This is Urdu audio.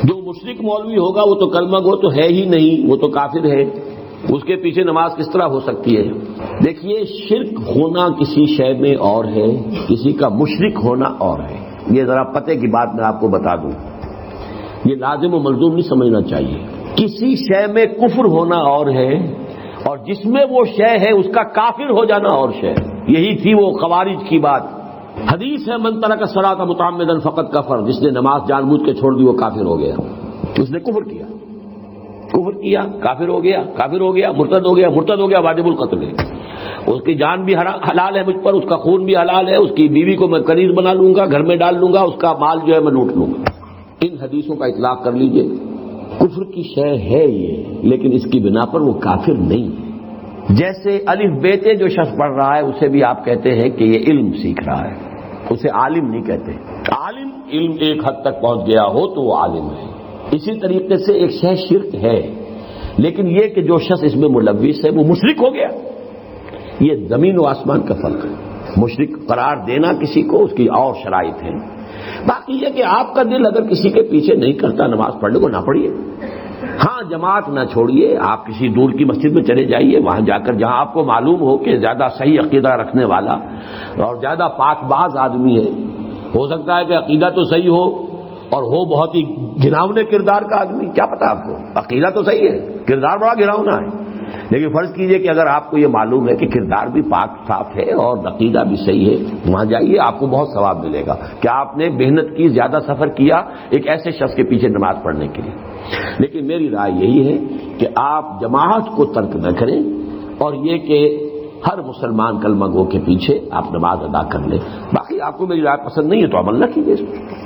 جو مشرک مولوی ہوگا وہ تو کلمہ گو تو ہے ہی نہیں، وہ تو کافر ہے، اس کے پیچھے نماز کس طرح ہو سکتی ہے؟ دیکھیے، شرک ہونا کسی شے میں اور ہے، کسی کا مشرک ہونا اور ہے۔ یہ ذرا پتے کی بات میں آپ کو بتا دوں، یہ لازم و ملزوم نہیں سمجھنا چاہیے۔ کسی شے میں کفر ہونا اور ہے، اور جس میں وہ شے ہے اس کا کافر ہو جانا اور شے۔ یہی تھی وہ خوارج کی بات۔ حدیث ہے من ترک الصلاۃ متعمدا فقد کفر، جس نے نماز جان بوجھ کے چھوڑ دی وہ کافر ہو گیا، اس نے کفر کیا، کافر ہو گیا، مرتد ہو گیا، واجب القتل ہے۔ اس کی جان بھی حلال ہے مجھ پر، اس کا خون بھی حلال ہے، اس کی بیوی کو میں کنیز بنا لوں گا، گھر میں ڈال لوں گا، اس کا مال جو ہے میں لوٹ لوں گا۔ ان حدیثوں کا اطلاق کر لیجئے، کفر کی شے ہے یہ، لیکن اس کی بنا پر وہ کافر نہیں ہے۔ جیسے الف بیتے جو شخص پڑھ رہا ہے اسے بھی آپ کہتے ہیں کہ یہ علم سیکھ رہا ہے، اسے عالم نہیں کہتے۔ عالم علم ایک حد تک پہنچ گیا ہو تو وہ عالم ہے۔ اسی طریقے سے ایک شے شرک ہے، لیکن یہ کہ جو شخص اس میں ملوث ہے وہ مشرک ہو گیا، یہ زمین و آسمان کا فرق ہے۔ مشرک قرار دینا کسی کو اس کی اور شرائط ہیں۔ باقی یہ کہ آپ کا دل اگر کسی کے پیچھے نہیں کرتا نماز پڑھنے کو، نہ پڑھیے۔ ہاں، جماعت نہ چھوڑیے، آپ کسی دور کی مسجد میں چلے جائیے، وہاں جا کر جہاں آپ کو معلوم ہو کہ زیادہ صحیح عقیدہ رکھنے والا اور زیادہ پاک باز آدمی ہے۔ ہو سکتا ہے کہ عقیدہ تو صحیح ہو اور ہو بہت ہی گھناؤنے کردار کا آدمی، کیا پتا آپ کو؟ عقیدہ تو صحیح ہے، کردار بڑا گھناؤنا ہے۔ لیکن فرض کیجئے کہ اگر آپ کو یہ معلوم ہے کہ کردار بھی پاک صاف ہے اور عقیدہ بھی صحیح ہے، وہاں جائیے، آپ کو بہت ثواب ملے گا کہ آپ نے محنت کی، زیادہ سفر کیا ایک ایسے شخص کے پیچھے نماز پڑھنے کے لیے۔ لیکن میری رائے یہی ہے کہ آپ جماعت کو ترک نہ کریں، اور یہ کہ ہر مسلمان کلمہ گو کے پیچھے آپ نماز ادا کر لیں۔ باقی آپ کو میری رائے پسند نہیں ہے تو عمل نہ کیجیے اس پر۔